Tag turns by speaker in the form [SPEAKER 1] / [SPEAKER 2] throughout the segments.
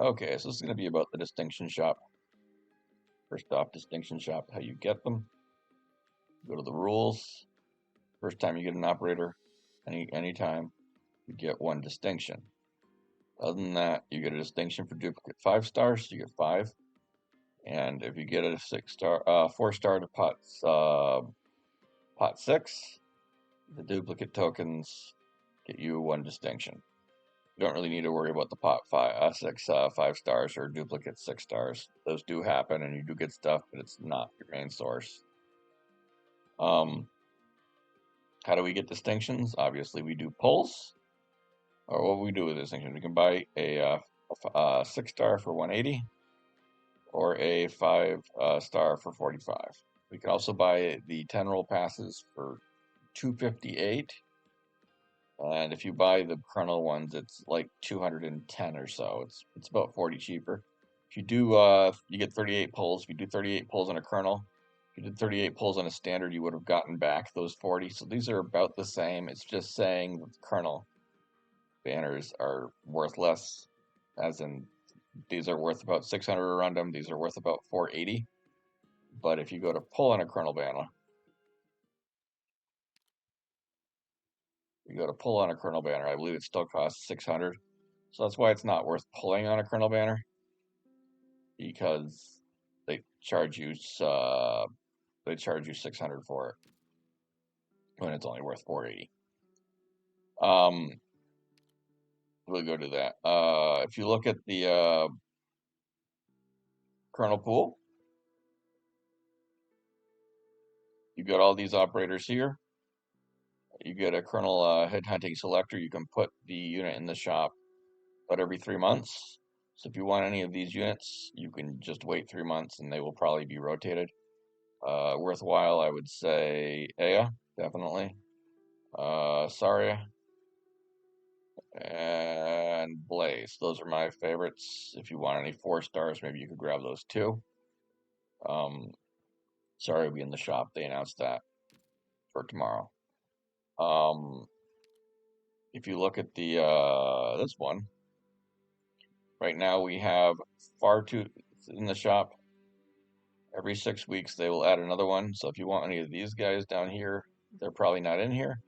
[SPEAKER 1] Okay, so this is going to be about the distinction shop. First off, distinction shop, how you get them. Go to the rules. First time you get an operator, anytime, you get one distinction. Other than that, you get a distinction for duplicate 5 stars, you get 5. And if you get a 4 star to pot 6, the duplicate tokens get you one distinction. You don't really need to worry about the pot 6 5 stars or duplicate 6 stars. Those do happen and you do get stuff, but it's not your main source. How do we get distinctions? Obviously, we do pulls. Or what we do with distinction, we can buy a 6 star for 180 or a 5 star for 45. We can also buy the 10 roll passes for 258. And if you buy the kernel ones, it's like 210 or so. It's about 40 cheaper. If you do, you get 38 pulls. If you do 38 pulls on a kernel, if you did 38 pulls on a standard, you would have gotten back those 40. So these are about the same. It's just saying that the kernel banners are worth less, as in these are worth about 600 around them. These are worth about 480. But if you go to pull on a kernel banner, I believe it still costs 600. So that's why it's not worth pulling on a kernel banner, because they charge you 600 for it when it's only worth 480. We'll go to that. If you look at the kernel pool, you got all these operators here. You get a kernel headhunting selector. You can put the unit in the shop about every 3 months. So if you want any of these units, you can just wait 3 months and they will probably be rotated. Worthwhile, I would say Aya, definitely. Saria, and Blaze. Those are my favorites. If you want any 4 stars, maybe you could grab those too. Saria will be in the shop. They announced that for tomorrow. If you look at the this one, right now we have Fartooth in the shop. Every 6 weeks they will add another one. So if you want any of these guys down here, they're probably not in here.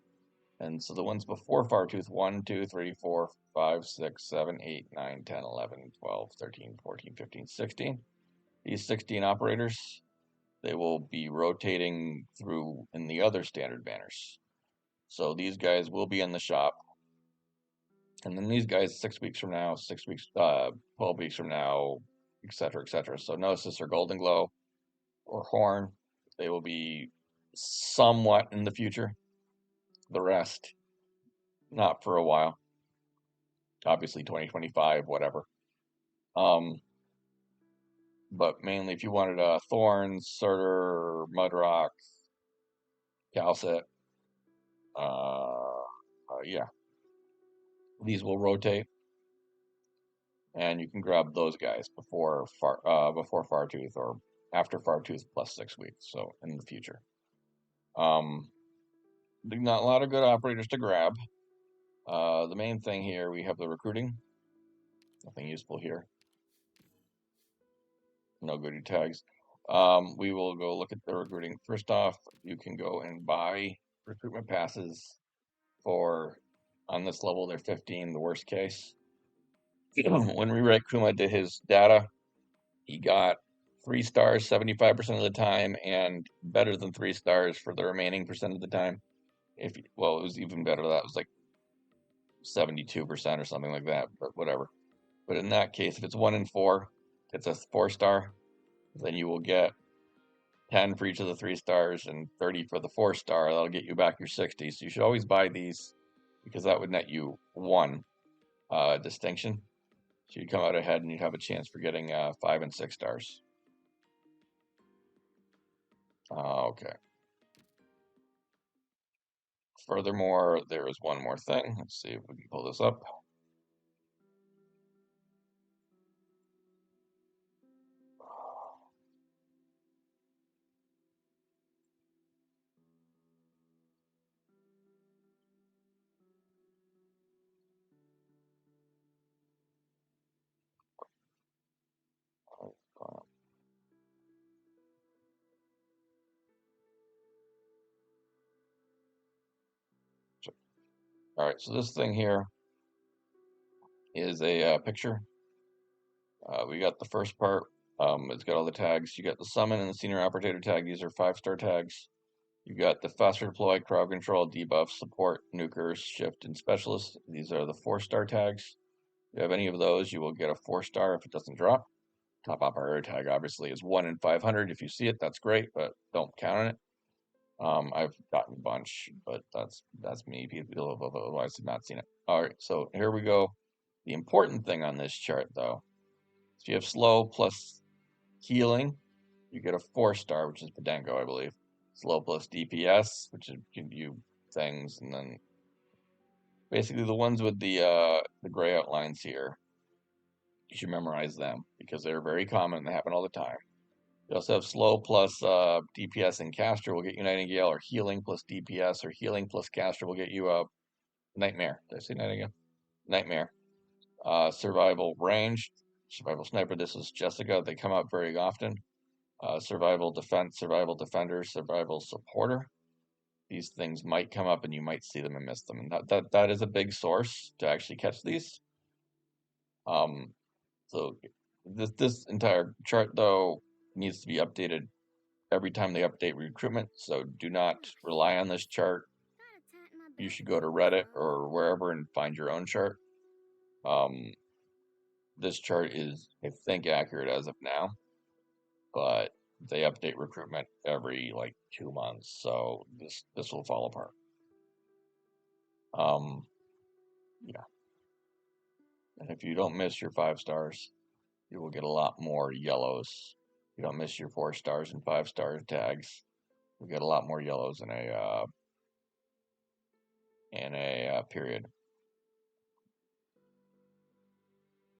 [SPEAKER 1] And so the ones before Fartooth, 1, 2, 3, 4, 5, 6, 7, 8, 9, 10, 11, 12, 13, 14, 15, 16. These 16 operators, they will be rotating through in the other standard banners. So these guys will be in the shop. And then these guys 6 weeks from now, 6 weeks, 12 weeks from now, etc., etc. So Gnosis or Golden Glow or Horn, they will be somewhat in the future. The rest, not for a while. Obviously 2025, whatever. But mainly if you wanted Thorns, Surtur, Mudrock, Calcit, yeah, these will rotate, and you can grab those guys before Fartooth or after Fartooth plus 6 weeks, so in the future. Not a lot of good operators to grab. The main thing here, we have the recruiting. Nothing useful here. No goodie tags. We will go look at the recruiting. First off, you can go and buy recruitment passes for, on this level, they're 15, the worst case. When Rewrite Kuma did his data, he got 3 stars 75% of the time and better than 3 stars for the remaining percent of the time. Well, it was even better. That was like 72% or something like that, but whatever. But in that case, if it's 1 in 4, it's a 4 star, then you will get 10 for each of the 3 stars and 30 for the 4 star. That'll get you back your 60. So you should always buy these because that would net you 1 distinction. So you'd come out ahead and you'd have a chance for getting 5 and 6 stars. Okay. Furthermore, there is one more thing. Let's see if we can pull this up. All right, so this thing here is a picture. We got the first part. It's got all the tags. You got the summon and the senior operator tag. These are 5-star tags. You got the faster deploy, crowd control, debuff, support, nukers, shift, and specialist. These are the 4-star tags. If you have any of those, you will get a 4-star if it doesn't drop. Top operator tag obviously is 1 in 500. If you see it, that's great, but don't count on it. I've gotten a bunch, but that's me. People have otherwise have not seen it. All right, so here we go. The important thing on this chart, though, is if you have slow plus healing, you get a 4-star, which is Podenko, I believe. Slow plus DPS, which is give you things, and then basically the ones with the gray outlines here, you should memorize them because they're very common and they happen all the time. You also have slow plus DPS and caster will get you Nightingale, or healing plus DPS, or healing plus caster will get you a Nightmare. Did I say Nightingale? Nightmare. Survival ranged, survival sniper. This is Jessica. They come up very often. Survival defense, survival defender, survival supporter. These things might come up and you might see them and miss them. And that is a big source to actually catch these. So this entire chart though needs to be updated every time they update recruitment. So do not rely on this chart. You should go to Reddit or wherever and find your own chart. This chart is, I think, accurate as of now, but they update recruitment every like 2 months, so this will fall apart. Yeah. And if you don't miss your 5-stars, you will get a lot more yellows. If you don't miss your 4-stars and 5-star tags, you'll get a lot more yellows in a period.